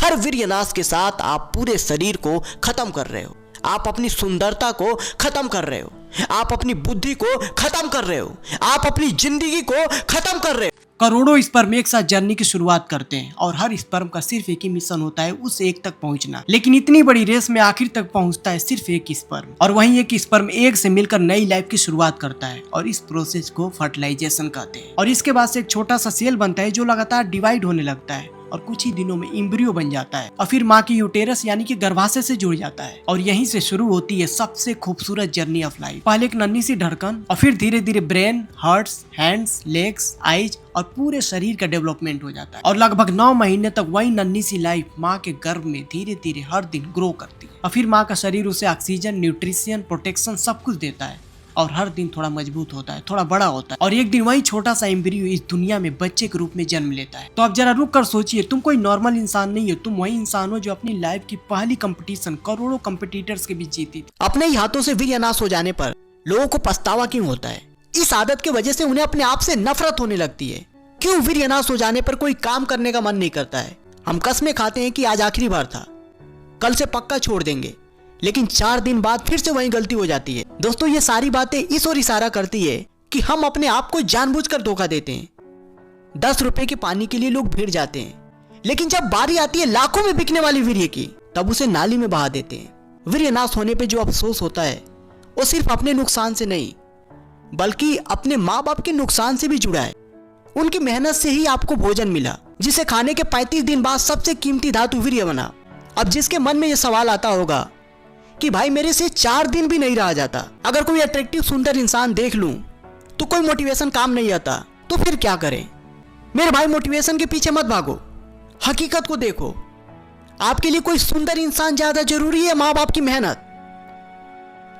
हर वीर्यनाश के साथ आप पूरे शरीर को खत्म कर रहे हो, आप अपनी सुंदरता को खत्म कर रहे हो, आप अपनी बुद्धि को खत्म कर रहे हो, आप अपनी जिंदगी को खत्म कर रहे हो। करोड़ों स्पर्म एक साथ जर्नी की शुरुआत करते हैं और हर स्पर्म का सिर्फ एक ही मिशन होता है, उस एक तक पहुंचना। लेकिन इतनी बड़ी रेस में आखिर तक पहुंचता है सिर्फ एक स्पर्म, और वहीं एक स्पर्म एग से मिलकर नई लाइफ की शुरुआत करता है और इस प्रोसेस को फर्टिलाइजेशन कहते हैं। और इसके बाद से एक छोटा सा सेल बनता है जो लगातार डिवाइड होने लगता है और कुछ ही दिनों में एम्ब्रियो बन जाता है और फिर माँ की यूटेरस यानी कि गर्भाशय से जुड़ जाता है। और यहीं से शुरू होती है सबसे खूबसूरत जर्नी ऑफ लाइफ। पहले एक नन्ही सी धड़कन और फिर धीरे धीरे brain, hearts, hands, legs, eyes और पूरे शरीर का डेवलपमेंट हो जाता है। और लगभग 9 महीने तक वही नन्ही सी लाइफ माँ के गर्भ में धीरे धीरे हर दिन ग्रो करती है और फिर माँ का शरीर उसे ऑक्सीजन, न्यूट्रिशन, प्रोटेक्शन सब कुछ देता है और हर दिन थोड़ा मजबूत होता है, थोड़ा बड़ा होता है और एक दिन वही छोटा सा एम्ब्रियो इस दुनिया में बच्चे के रूप में जन्म लेता है। तो अब जरा रुक कर सोचिए, तुम कोई नॉर्मल इंसान नहीं हो, तुम वही इंसान हो जो अपनी लाइफ की पहली कंपटीशन करोड़ों कंपटीटर्स के बीच जीती थी। अपने ही हाथों से वीर्यनाश हो जाने पर लोगों को पछतावा क्यों होता है? इस आदत की वजह से उन्हें अपने आप से नफरत होने लगती है। क्यों वीर्यनाश हो जाने पर कोई काम करने का मन नहीं करता है? हम कस्में खाते हैं कि आज आखिरी बार था, कल से पक्का छोड़ देंगे, लेकिन 4 दिन बाद फिर से वही गलती हो जाती है। दोस्तों, ये सारी बातें इस ओर इशारा करती है कि हम अपने आप को जानबूझकर धोखा देते हैं। 10 रुपए के पानी के लिए लोग भिड़ जाते हैं, लेकिन जब बारी आती है लाखों में बिकने वाली वीर्य की, तब उसे नाली में बहा देते हैं। वीर्यनाश होने पे जो अफसोस होता है वो सिर्फ अपने नुकसान से नहीं, बल्कि अपने माँ बाप के नुकसान से भी जुड़ा है। उनकी मेहनत से ही आपको भोजन मिला, जिसे खाने के 35 दिन बाद सबसे कीमती धातु वीर्य बना। अब जिसके मन में यह सवाल आता होगा कि भाई मेरे से 4 दिन भी नहीं रहा जाता, अगर कोई अट्रैक्टिव सुंदर इंसान देख लूं तो कोई मोटिवेशन काम नहीं आता, तो फिर क्या करें? मेरे भाई, मोटिवेशन के पीछे मत भागो, हकीकत को देखो। आपके लिए कोई सुंदर इंसान ज्यादा जरूरी है, माँ बाप की मेहनत?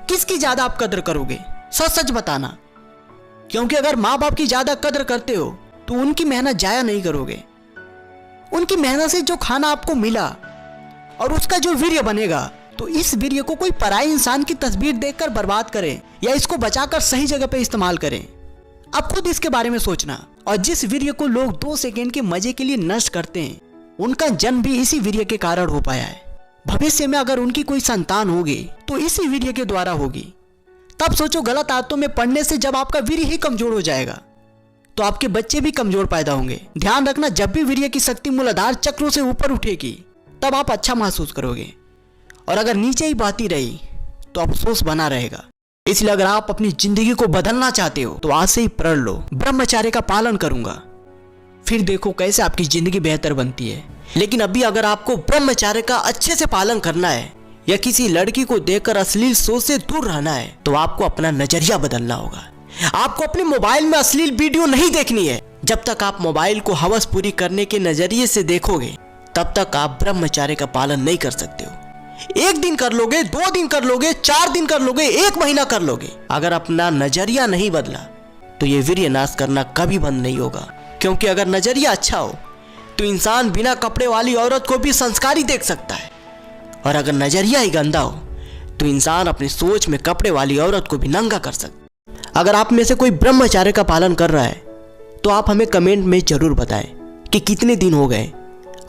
किसकी ज्यादा आप कदर करोगे? सच सच बताना, क्योंकि अगर माँ बाप की ज्यादा कदर करते हो तो उनकी मेहनत जाया नहीं करोगे। उनकी मेहनत से जो खाना आपको मिला और उसका जो वीर्य बनेगा, तो इस वीर्य को कोई पराई इंसान की तस्वीर देखकर बर्बाद करें या इसको बचाकर सही जगह पे इस्तेमाल करें। अब खुद इसके बारे में सोचना। और जिस वीर्य को लोग 2 सेकंड के मजे के लिए नष्ट करते हैं, उनका जन्म भी इसी वीर्य के कारण हो पाया है। भविष्य में अगर उनकी कोई संतान होगी तो इसी वीर्य के द्वारा होगी। तब सोचो, गलत आदतों में पड़ने से जब आपका वीर्य ही कमजोर हो जाएगा तो आपके बच्चे भी कमजोर पैदा होंगे। ध्यान रखना, जब भी वीर्य की शक्ति मूलाधार चक्रों से ऊपर उठेगी तब आप अच्छा महसूस करोगे, और अगर नीचे ही बहती रही तो अफसोस बना रहेगा। इसलिए अगर आप अपनी जिंदगी को बदलना चाहते हो तो आज से ही प्रण लो, ब्रह्मचर्य का पालन करूंगा, फिर देखो कैसे आपकी जिंदगी बेहतर बनती है। लेकिन अभी अगर आपको ब्रह्मचर्य का अच्छे से पालन करना है या किसी लड़की को देखकर अश्लील सोच से दूर रहना है, तो आपको अपना नजरिया बदलना होगा। आपको अपने मोबाइल में अश्लील वीडियो नहीं देखनी है। जब तक आप मोबाइल को हवस पूरी करने के नजरिए से देखोगे, तब तक आप ब्रह्मचर्य का पालन नहीं कर सकते हो। 1 दिन कर लोगे, 2 दिन कर लोगे, 4 दिन कर लोगे, 1 महीना कर लोगे, अगर अपना नजरिया नहीं बदला तो ये वीर्यनाश करना कभी बंद नहीं होगा। क्योंकि अगर नजरिया अच्छा हो तो इंसान बिना कपड़े वाली औरत को भी संस्कारी देख सकता है, और अगर नजरिया ही गंदा हो तो इंसान अपनी सोच में कपड़े वाली औरत को भी नंगा कर सकता है। अगर आप में से कोई ब्रह्मचर्य का पालन कर रहा है तो आप हमें कमेंट में जरूर बताएं कि कितने दिन हो गए।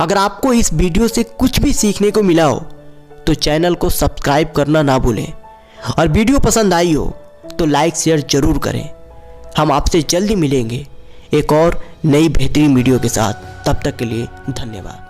अगर आपको इस वीडियो से कुछ भी सीखने को मिला हो तो चैनल को सब्सक्राइब करना ना भूलें, और वीडियो पसंद आई हो तो लाइक शेयर जरूर करें। हम आपसे जल्दी मिलेंगे एक और नई बेहतरीन वीडियो के साथ। तब तक के लिए धन्यवाद।